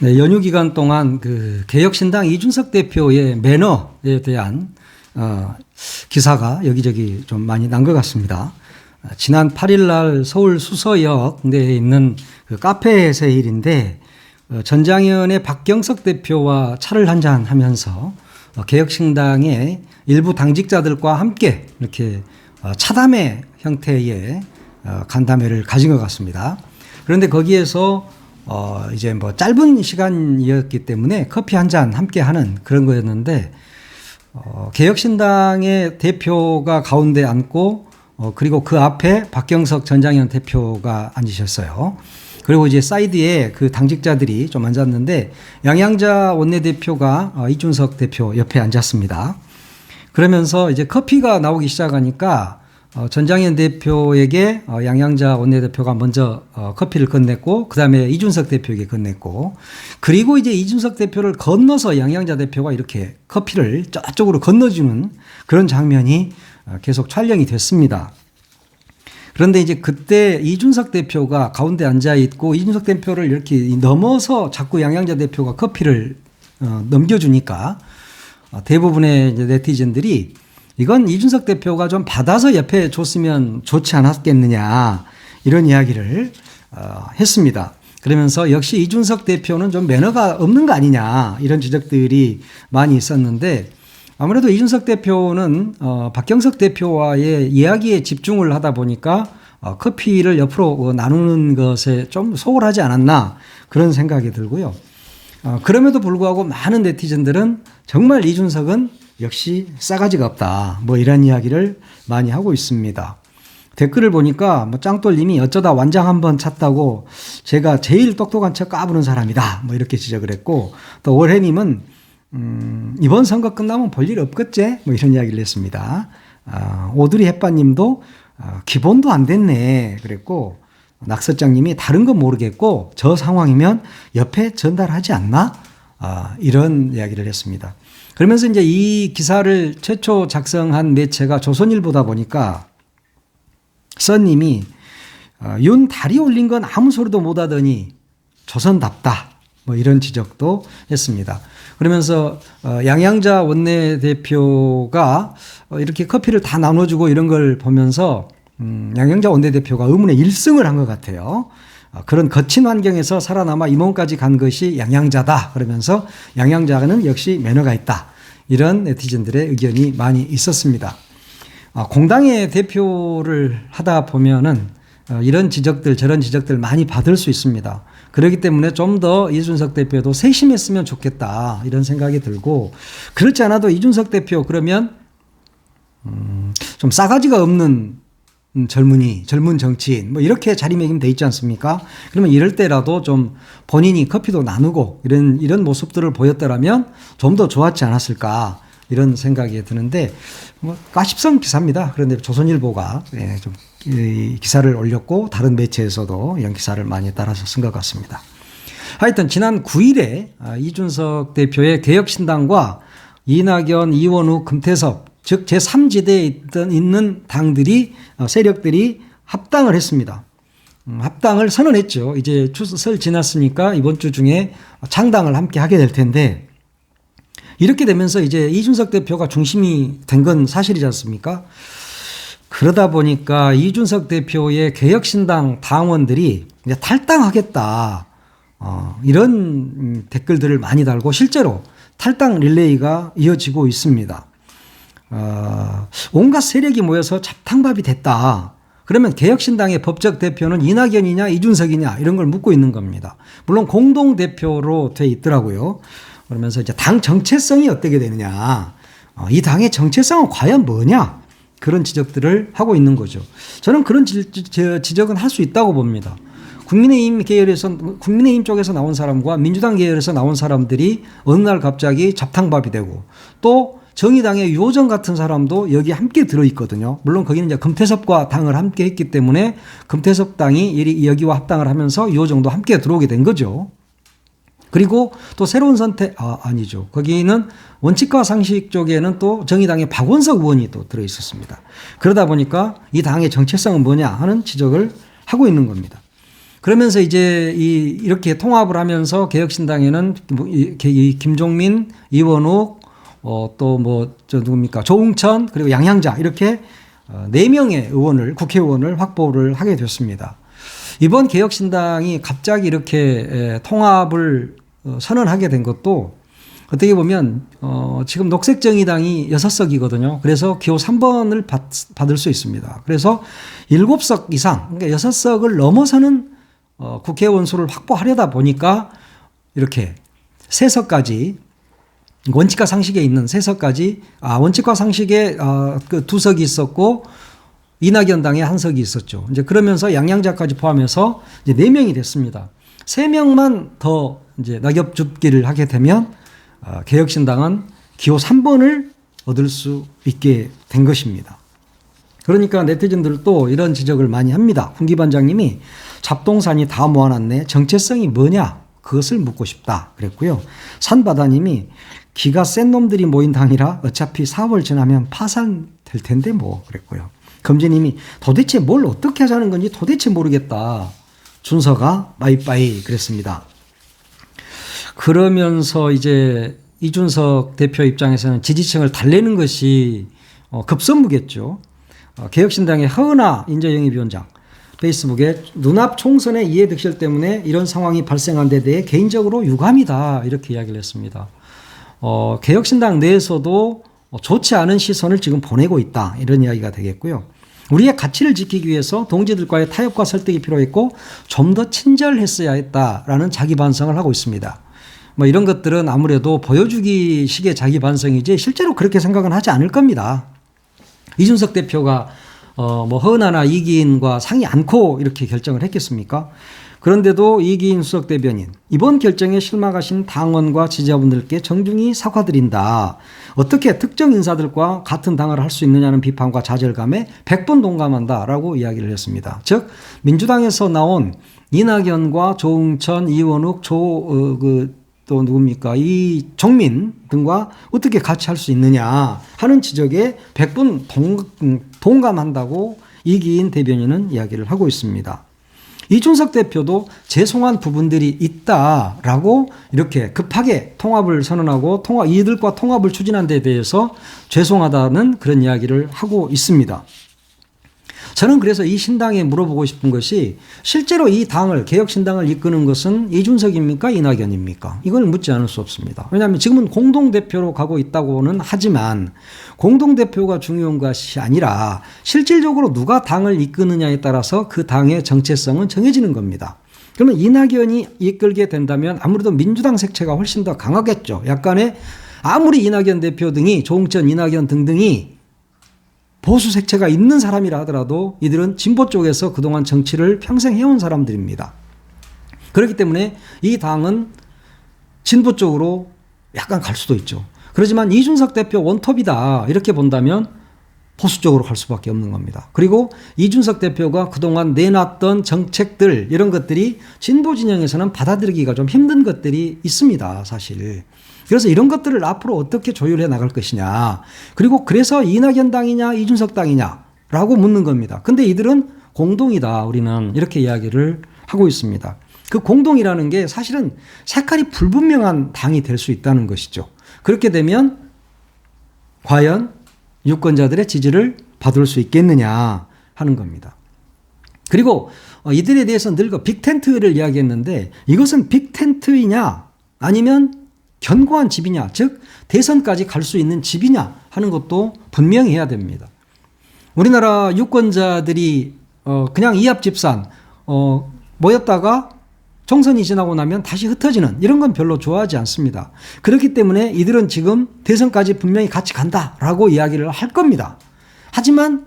네, 연휴 기간 동안 그 개혁신당 이준석 대표의 매너에 대한 기사가 여기저기 좀 많이 난 것 같습니다. 지난 8일 날 서울 수서역 내에 있는 그 카페에서의 일인데 전장현의 박경석 대표와 차를 한잔 하면서 개혁신당의 일부 당직자들과 함께 이렇게 차담회 형태의 간담회를 가진 것 같습니다. 그런데 거기에서 이제 뭐 짧은 시간이었기 때문에 커피 한 잔 함께 하는 그런 거였는데 개혁신당의 대표가 가운데 앉고 그리고 그 앞에 박경석 전장현 대표가 앉으셨어요. 그리고 이제 사이드에 그 당직자들이 좀 앉았는데 양양자 원내대표가 이준석 대표 옆에 앉았습니다. 그러면서 이제 커피가 나오기 시작하니까 전장현 대표에게 양양자 원내대표가 먼저 커피를 건넸고 그다음에 이준석 대표에게 건넸고 그리고 이제 이준석 대표를 건너서 양양자 대표가 이렇게 커피를 저쪽으로 건너주는 그런 장면이 계속 촬영이 됐습니다. 그런데 이제 그때 이준석 대표가 가운데 앉아 있고 이준석 대표를 이렇게 넘어서 자꾸 양양자 대표가 커피를 넘겨주니까 대부분의 이제 네티즌들이 이건 이준석 대표가 좀 받아서 옆에 줬으면 좋지 않았겠느냐 이런 이야기를 했습니다. 그러면서 역시 이준석 대표는 좀 매너가 없는 거 아니냐 이런 지적들이 많이 있었는데 아무래도 이준석 대표는 박경석 대표와의 이야기에 집중을 하다 보니까 커피를 옆으로 나누는 것에 좀 소홀하지 않았나 그런 생각이 들고요. 그럼에도 불구하고 많은 네티즌들은 정말 이준석은 역시 싸가지가 없다. 뭐 이런 이야기를 많이 하고 있습니다. 댓글을 보니까 뭐 짱돌님이 어쩌다 완장 한번 찼다고 제가 제일 똑똑한 척 까부는 사람이다. 뭐 이렇게 지적을 했고 또 월해님은 이번 선거 끝나면 볼 일 없겠지? 뭐 이런 이야기를 했습니다. 오드리 햇반님도 기본도 안 됐네. 그랬고 낙서장님이 다른 건 모르겠고 저 상황이면 옆에 전달하지 않나? 이런 이야기를 했습니다. 그러면서 이제 이 기사를 최초 작성한 매체가 조선일보다 보니까 써님이 윤 다리 올린 건 아무 소리도 못 하더니 조선답다. 뭐 이런 지적도 했습니다. 그러면서 양양자 원내대표가 이렇게 커피를 다 나눠주고 이런 걸 보면서 양양자 원내대표가 의문의 1승을 한 것 같아요. 그런 거친 환경에서 살아남아 임원까지 간 것이 양양자다. 그러면서 양양자는 역시 매너가 있다. 이런 네티즌들의 의견이 많이 있었습니다. 공당의 대표를 하다 보면은 이런 지적들 저런 지적들 많이 받을 수 있습니다. 그렇기 때문에 좀 더 이준석 대표도 세심했으면 좋겠다 이런 생각이 들고 그렇지 않아도 이준석 대표 그러면 좀 싸가지가 없는 젊은 정치인 뭐 이렇게 자리매김 돼 있지 않습니까? 그러면 이럴 때라도 좀 본인이 커피도 나누고 이런 모습들을 보였더라면 좀 더 좋았지 않았을까 이런 생각이 드는데 뭐 가십성 기사입니다. 그런데 조선일보가 좀 이 기사를 올렸고 다른 매체에서도 이런 기사를 많이 따라서 쓴 것 같습니다. 하여튼 지난 9일에 이준석 대표의 개혁신당과 이낙연, 이원우, 금태섭 즉 제3지대에 있는 당들이 세력들이 합당을 했습니다. 합당을 선언했죠. 이제 추석 지났으니까 이번 주 중에 창당을 함께 하게 될 텐데 이렇게 되면서 이제 이준석 대표가 중심이 된 건 사실이지 않습니까? 그러다 보니까 이준석 대표의 개혁신당 당원들이 이제 탈당하겠다. 이런 댓글들을 많이 달고 실제로 탈당 릴레이가 이어지고 있습니다. 온갖 세력이 모여서 잡탕밥이 됐다. 그러면 개혁신당의 법적 대표는 이낙연이냐 이준석이냐 이런 걸 묻고 있는 겁니다. 물론 공동대표로 돼 있더라고요. 그러면서 이제 당 정체성이 어떻게 되느냐. 이 당의 정체성은 과연 뭐냐. 그런 지적들을 하고 있는 거죠. 저는 그런 지적은 할 수 있다고 봅니다. 국민의힘 쪽에서 나온 사람과 민주당 계열에서 나온 사람들이 어느 날 갑자기 잡탕밥이 되고 또 정의당의 유호정 같은 사람도 여기 함께 들어있거든요. 물론 거기는 이제 금태섭과 당을 함께 했기 때문에 금태섭 당이 여기와 합당을 하면서 유호정도 함께 들어오게 된 거죠. 그리고 또 새로운 선택, 아니죠. 거기는 원칙과 상식 쪽에는 또 정의당의 박원석 의원이 또 들어있었습니다. 그러다 보니까 이 당의 정체성은 뭐냐 하는 지적을 하고 있는 겁니다. 그러면서 이제 이렇게 통합을 하면서 개혁신당에는 이 김종민, 이원욱, 또 누굽니까? 조응천, 그리고 양향자 이렇게 4명의 국회의원을 확보를 하게 됐습니다. 이번 개혁신당이 갑자기 이렇게 통합을 선언하게 된 것도 어떻게 보면 지금 녹색정의당이 6석이거든요. 그래서 기호 3번을 받을 수 있습니다. 그래서 7석 이상, 그러니까 6석을 넘어서는 국회의원 수를 확보하려다 보니까 이렇게 3석까지 원칙과 상식에 있는 3석까지 원칙과 상식에 그 2석이 있었고 이낙연 당에 1석이 있었죠. 이제 그러면서 양양자까지 포함해서 이제 4명이 됐습니다. 3명만 더 이제 낙엽 줍기를 하게 되면 개혁신당은 기호 3번을 얻을 수 있게 된 것입니다. 그러니까 네티즌들도 이런 지적을 많이 합니다. 훈기 반장님이 잡동산이 다 모아놨네. 정체성이 뭐냐? 그것을 묻고 싶다. 그랬고요. 산바다님이 기가 센 놈들이 모인 당이라 어차피 4월 지나면 파산될 텐데 뭐 그랬고요. 검지님이 도대체 뭘 어떻게 하자는 건지 도대체 모르겠다. 준서가 빠이빠이 그랬습니다. 그러면서 이제 이준석 대표 입장에서는 지지층을 달래는 것이 급선무겠죠. 개혁신당의 허은하 인재영입위원장 페이스북에 눈앞 총선의 이해득실 때문에 이런 상황이 발생한 데 대해 개인적으로 유감이다 이렇게 이야기를 했습니다. 개혁신당 내에서도 좋지 않은 시선을 지금 보내고 있다 이런 이야기가 되겠고요. 우리의 가치를 지키기 위해서 동지들과의 타협과 설득이 필요했고 좀 더 친절했어야 했다라는 자기 반성을 하고 있습니다. 이런 것들은 아무래도 보여주기 식의 자기 반성이지 실제로 그렇게 생각은 하지 않을 겁니다. 이준석 대표가 허은하나 이기인과 상의 않고 이렇게 결정을 했겠습니까? 그런데도 이기인 수석 대변인 이번 결정에 실망하신 당원과 지지자분들께 정중히 사과드린다. 어떻게 특정 인사들과 같은 당을 할 수 있느냐는 비판과 좌절감에 100번 동감한다라고 이야기를 했습니다. 즉 민주당에서 나온 이낙연과 조응천, 이원욱, 또 누굽니까? 이종민 등과 어떻게 같이 할 수 있느냐 하는 지적에 100번 동감한다고 이기인 대변인은 이야기를 하고 있습니다. 이준석 대표도 죄송한 부분들이 있다라고 이렇게 급하게 통합을 선언하고 이들과 통합을 추진한 데 대해서 죄송하다는 그런 이야기를 하고 있습니다. 저는 그래서 이 신당에 물어보고 싶은 것이 실제로 이 당을 개혁신당을 이끄는 것은 이준석입니까? 이낙연입니까? 이걸 묻지 않을 수 없습니다. 왜냐하면 지금은 공동대표로 가고 있다고는 하지만 공동대표가 중요한 것이 아니라 실질적으로 누가 당을 이끄느냐에 따라서 그 당의 정체성은 정해지는 겁니다. 그러면 이낙연이 이끌게 된다면 아무래도 민주당 색채가 훨씬 더 강하겠죠. 약간의 아무리 이낙연 대표 등이 조응천, 이낙연 등등이 보수 색채가 있는 사람이라 하더라도 이들은 진보 쪽에서 그동안 정치를 평생 해온 사람들입니다. 그렇기 때문에 이 당은 진보 쪽으로 약간 갈 수도 있죠. 그렇지만 이준석 대표 원톱이다 이렇게 본다면 보수 쪽으로 갈 수밖에 없는 겁니다. 그리고 이준석 대표가 그동안 내놨던 정책들 이런 것들이 진보 진영에서는 받아들이기가 좀 힘든 것들이 있습니다. 사실. 그래서 이런 것들을 앞으로 어떻게 조율해 나갈 것이냐. 그리고 그래서 이낙연 당이냐 이준석 당이냐라고 묻는 겁니다. 근데 이들은 공동이다 우리는 이렇게 이야기를 하고 있습니다. 그 공동이라는 게 사실은 색깔이 불분명한 당이 될 수 있다는 것이죠. 그렇게 되면 과연 유권자들의 지지를 받을 수 있겠느냐 하는 겁니다. 그리고 이들에 대해서 늘 빅텐트를 이야기했는데 이것은 빅텐트이냐 아니면 견고한 집이냐, 즉 대선까지 갈 수 있는 집이냐 하는 것도 분명히 해야 됩니다. 우리나라 유권자들이 그냥 이합집산 모였다가 총선이 지나고 나면 다시 흩어지는 이런 건 별로 좋아하지 않습니다. 그렇기 때문에 이들은 지금 대선까지 분명히 같이 간다라고 이야기를 할 겁니다. 하지만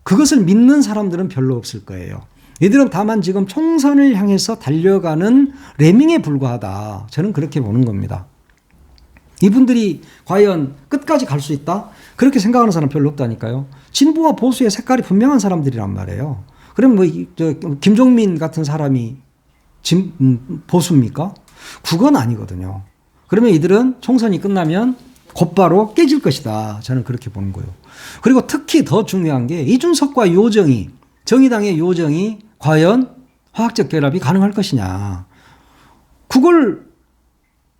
그것을 믿는 사람들은 별로 없을 거예요. 이들은 다만 지금 총선을 향해서 달려가는 레밍에 불과하다. 저는 그렇게 보는 겁니다. 이분들이 과연 끝까지 갈 수 있다? 그렇게 생각하는 사람 별로 없다니까요. 진보와 보수의 색깔이 분명한 사람들이란 말이에요. 그럼 김종민 같은 사람이 보수입니까? 그건 아니거든요. 그러면 이들은 총선이 끝나면 곧바로 깨질 것이다. 저는 그렇게 보는 거예요. 그리고 특히 더 중요한 게 이준석과 요정이 정의당의 요정이 과연 화학적 결합이 가능할 것이냐. 그걸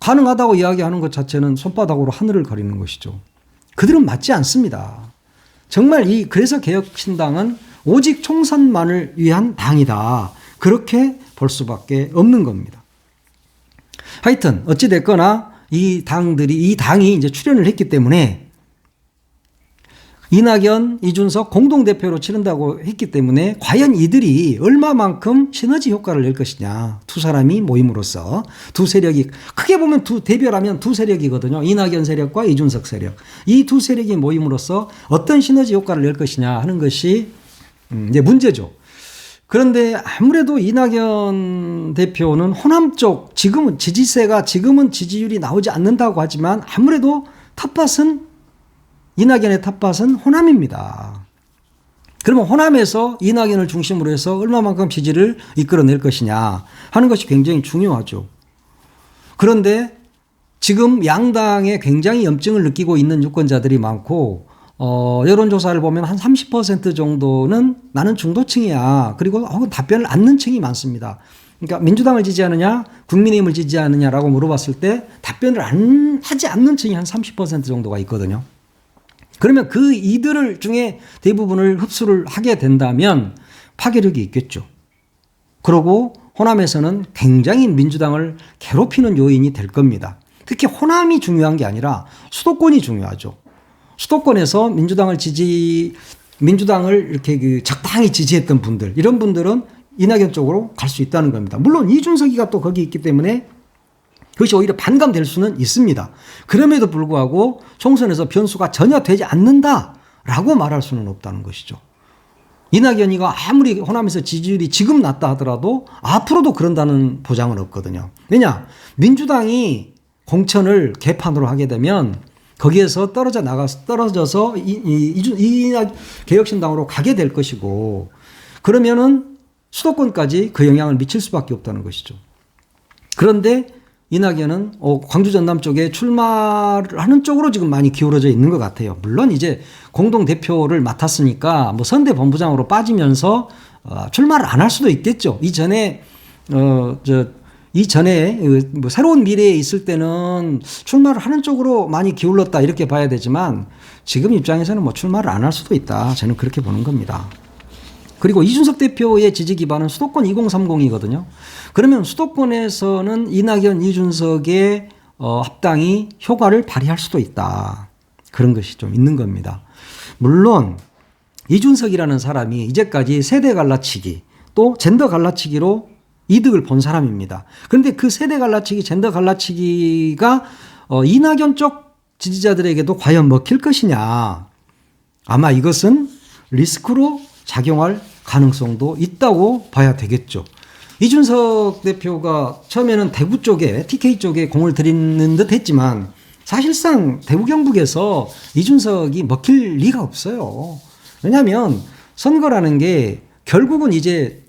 가능하다고 이야기하는 것 자체는 손바닥으로 하늘을 가리는 것이죠. 그들은 맞지 않습니다. 정말 그래서 개혁신당은 오직 총선만을 위한 당이다. 그렇게 볼 수밖에 없는 겁니다. 하여튼 어찌됐거나 이 당이 이제 출연을 했기 때문에 이낙연, 이준석 공동대표로 치른다고 했기 때문에 과연 이들이 얼마만큼 시너지 효과를 낼 것이냐. 두 사람이 모임으로써 두 세력이 크게 보면 대별하면 두 세력이거든요. 이낙연 세력과 이준석 세력. 이 두 세력이 모임으로써 어떤 시너지 효과를 낼 것이냐 하는 것이 이제 문제죠. 그런데 아무래도 이낙연 대표는 호남 쪽 지금은 지지율이 나오지 않는다고 하지만 아무래도 이낙연의 텃밭은 호남입니다. 그러면 호남에서 이낙연을 중심으로 해서 얼마만큼 지지를 이끌어낼 것이냐 하는 것이 굉장히 중요하죠. 그런데 지금 양당에 굉장히 염증을 느끼고 있는 유권자들이 많고 여론조사를 보면 한 30% 정도는 나는 중도층이야. 그리고 답변을 않는 층이 많습니다. 그러니까 민주당을 지지하느냐 국민의힘을 지지하느냐라고 물어봤을 때 답변을 하지 않는 층이 한 30% 정도가 있거든요. 그러면 이들 중에 대부분을 흡수를 하게 된다면 파괴력이 있겠죠. 그리고 호남에서는 굉장히 민주당을 괴롭히는 요인이 될 겁니다. 특히 호남이 중요한 게 아니라 수도권이 중요하죠. 수도권에서 민주당을 이렇게 적당히 지지했던 분들, 이런 분들은 이낙연 쪽으로 갈 수 있다는 겁니다. 물론 이준석이가 또 거기 있기 때문에 그것이 오히려 반감될 수는 있습니다. 그럼에도 불구하고 총선에서 변수가 전혀 되지 않는다라고 말할 수는 없다는 것이죠. 이낙연이가 아무리 호남에서 지지율이 지금 낮다 하더라도 앞으로도 그런다는 보장은 없거든요. 왜냐? 민주당이 공천을 개판으로 하게 되면 거기에서 떨어져서 개혁신당으로 가게 될 것이고, 그러면은 수도권까지 그 영향을 미칠 수밖에 없다는 것이죠. 그런데 이낙연은 광주 전남 쪽에 출마를 하는 쪽으로 지금 많이 기울어져 있는 것 같아요. 물론 이제 공동대표를 맡았으니까 뭐 선대본부장으로 빠지면서 출마를 안 할 수도 있겠죠. 이전에 뭐 새로운 미래에 있을 때는 출마를 하는 쪽으로 많이 기울었다 이렇게 봐야 되지만 지금 입장에서는 뭐 출마를 안 할 수도 있다. 저는 그렇게 보는 겁니다. 그리고 이준석 대표의 지지 기반은 수도권 2030이거든요. 그러면 수도권에서는 이낙연, 이준석의 합당이 효과를 발휘할 수도 있다. 그런 것이 좀 있는 겁니다. 물론 이준석이라는 사람이 이제까지 세대 갈라치기 또 젠더 갈라치기로 이득을 본 사람입니다. 그런데 그 세대 갈라치기, 젠더 갈라치기가 이낙연 쪽 지지자들에게도 과연 먹힐 것이냐. 아마 이것은 리스크로 작용할 가능성도 있다고 봐야 되겠죠. 이준석 대표가 처음에는 대구 쪽에 TK 쪽에 공을 들이는 듯 했지만 사실상 대구 경북에서 이준석이 먹힐 리가 없어요. 왜냐하면 선거라는 게 결국은 이제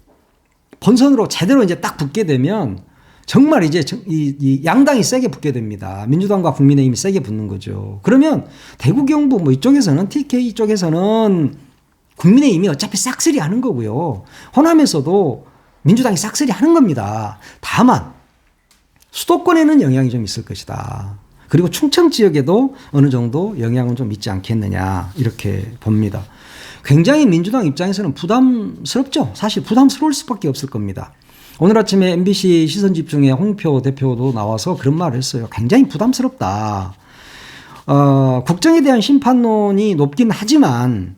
본선으로 제대로 이제 딱 붙게 되면 정말 이제 이 양당이 세게 붙게 됩니다. 민주당과 국민의힘이 세게 붙는 거죠. 그러면 대구 경북 뭐 이쪽에서는 TK 쪽에서는 국민의힘이 어차피 싹쓸이 하는 거고요. 호남에서도 민주당이 싹쓸이 하는 겁니다. 다만 수도권에는 영향이 좀 있을 것이다. 그리고 충청 지역에도 어느 정도 영향은 좀 있지 않겠느냐 이렇게 봅니다. 굉장히 민주당 입장에서는 부담스럽죠. 사실 부담스러울 수밖에 없을 겁니다. 오늘 아침에 MBC 시선집중에 홍표 대표도 나와서 그런 말을 했어요. 굉장히 부담스럽다. 국정에 대한 심판론이 높긴 하지만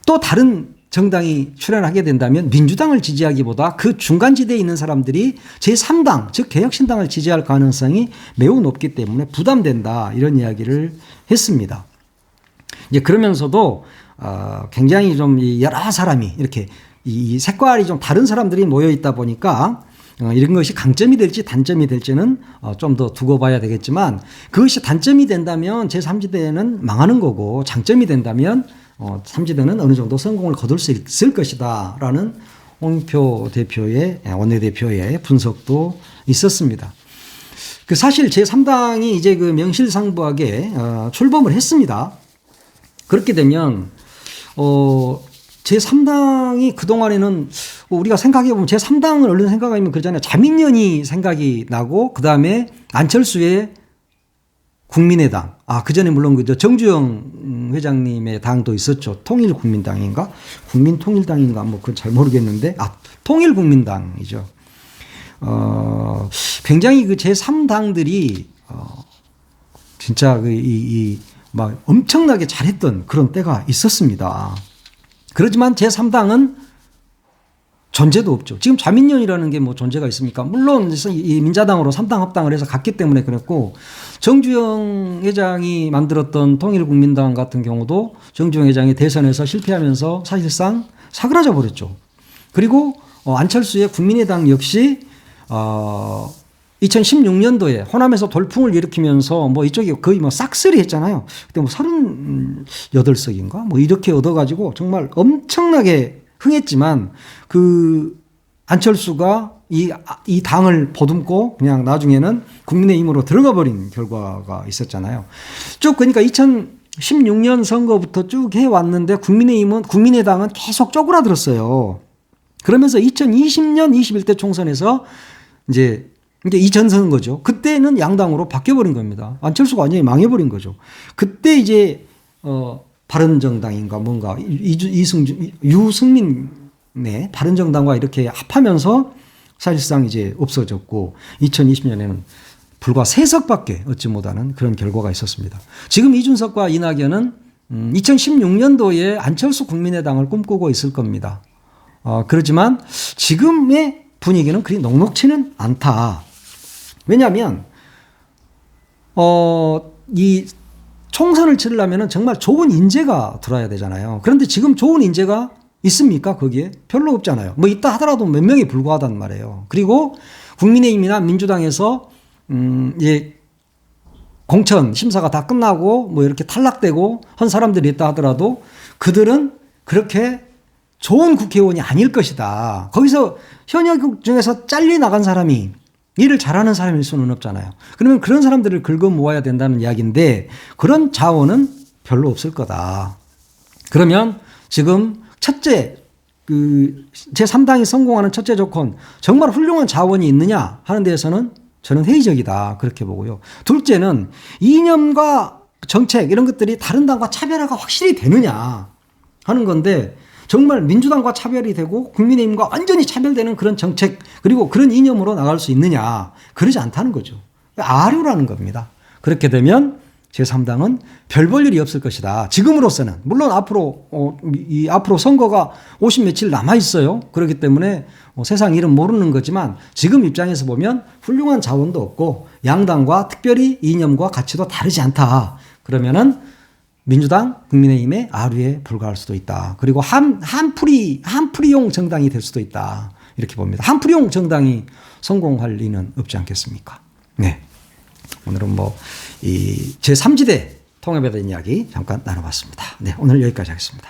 또 다른 정당이 출연하게 된다면 민주당을 지지하기보다 그 중간지대에 있는 사람들이 제3당, 즉 개혁신당을 지지할 가능성이 매우 높기 때문에 부담된다. 이런 이야기를 했습니다. 이제 그러면서도 굉장히 좀 여러 사람이 이렇게 이 색깔이 좀 다른 사람들이 모여 있다 보니까 이런 것이 강점이 될지 단점이 될지는 좀 더 두고 봐야 되겠지만 그것이 단점이 된다면 제3지대는 망하는 거고 장점이 된다면 3지대는 어느 정도 성공을 거둘 수 있을 것이다 라는 홍표 대표의 원내대표의 분석도 있었습니다. 사실 제3당이 이제 그 명실상부하게 출범을 했습니다. 그렇게 되면 제3당이 그동안에는 우리가 생각해보면 제3당을 얼른 생각하면 그러잖아요. 자민련이 생각이 나고 그다음에 안철수의 국민의당. 그 전에 물론 그 정주영 회장님의 당도 있었죠. 통일국민당인가? 국민통일당인가? 뭐 그건 잘 모르겠는데. 통일국민당이죠. 굉장히 그 제3당들이 진짜 막 엄청나게 잘했던 그런 때가 있었습니다. 그렇지만 제3당은 존재도 없죠. 지금 자민련이라는 게 뭐 존재가 있습니까? 물론 이 민자당으로 3당 합당을 해서 갔기 때문에 그랬고, 정주영 회장이 만들었던 통일국민당 같은 경우도 정주영 회장이 대선에서 실패하면서 사실상 사그라져 버렸죠. 그리고 안철수의 국민의당 역시 2016년도에 호남에서 돌풍을 일으키면서 뭐 이쪽이 거의 뭐 싹쓸이 했잖아요. 그때 뭐 38석인가? 뭐 이렇게 얻어가지고 정말 엄청나게 흥했지만 그 안철수가 이 당을 보듬고 그냥 나중에는 국민의힘으로 들어가 버린 결과가 있었잖아요. 쭉 그러니까 2016년 선거부터 쭉 해왔는데 국민의당은 계속 쪼그라들었어요. 그러면서 2020년 21대 총선에서 이제 이전 선거죠. 그때는 양당으로 바뀌어버린 겁니다. 안철수가 완전히 망해버린 거죠. 그때 이제 바른정당인가 뭔가 유승민의 바른정당과 이렇게 합하면서 사실상 이제 없어졌고 2020년에는 불과 3석밖에 얻지 못하는 그런 결과가 있었습니다. 지금 이준석과 이낙연은 2016년도에 안철수 국민의당을 꿈꾸고 있을 겁니다. 그렇지만 지금의 분위기는 그리 녹록치는 않다. 왜냐하면 이 총선을 치르려면 정말 좋은 인재가 들어야 되잖아요. 그런데 지금 좋은 인재가 있습니까? 거기에 별로 없잖아요. 뭐 있다 하더라도 몇 명이 불과하단 말이에요. 그리고 국민의힘이나 민주당에서 이제 공천 심사가 다 끝나고 뭐 이렇게 탈락되고 한 사람들이 있다 하더라도 그들은 그렇게 좋은 국회의원이 아닐 것이다. 거기서 현역 중에서 잘리 나간 사람이 일을 잘하는 사람일 수는 없잖아요. 그러면 그런 사람들을 긁어 모아야 된다는 이야기인데 그런 자원은 별로 없을 거다. 그러면 지금 첫째, 제3당이 성공하는 첫째 조건, 정말 훌륭한 자원이 있느냐 하는 데에서는 저는 회의적이다. 그렇게 보고요. 둘째는 이념과 정책 이런 것들이 다른 당과 차별화가 확실히 되느냐 하는 건데 정말 민주당과 차별이 되고 국민의힘과 완전히 차별되는 그런 정책 그리고 그런 이념으로 나갈 수 있느냐. 그러지 않다는 거죠. 아류라는 겁니다. 그렇게 되면 제3당은 별 볼 일이 없을 것이다. 지금으로서는. 물론 앞으로 선거가 50 며칠 남아 있어요. 그렇기 때문에 세상 일은 모르는 거지만 지금 입장에서 보면 훌륭한 자원도 없고 양당과 특별히 이념과 가치도 다르지 않다. 그러면은 민주당, 국민의힘의 아류에 불과할 수도 있다. 그리고 한풀이용 정당이 될 수도 있다. 이렇게 봅니다. 한풀이용 정당이 성공할 리는 없지 않겠습니까? 네. 오늘은 이 제3지대 통합에 대한 이야기 잠깐 나눠봤습니다. 네, 오늘 여기까지 하겠습니다.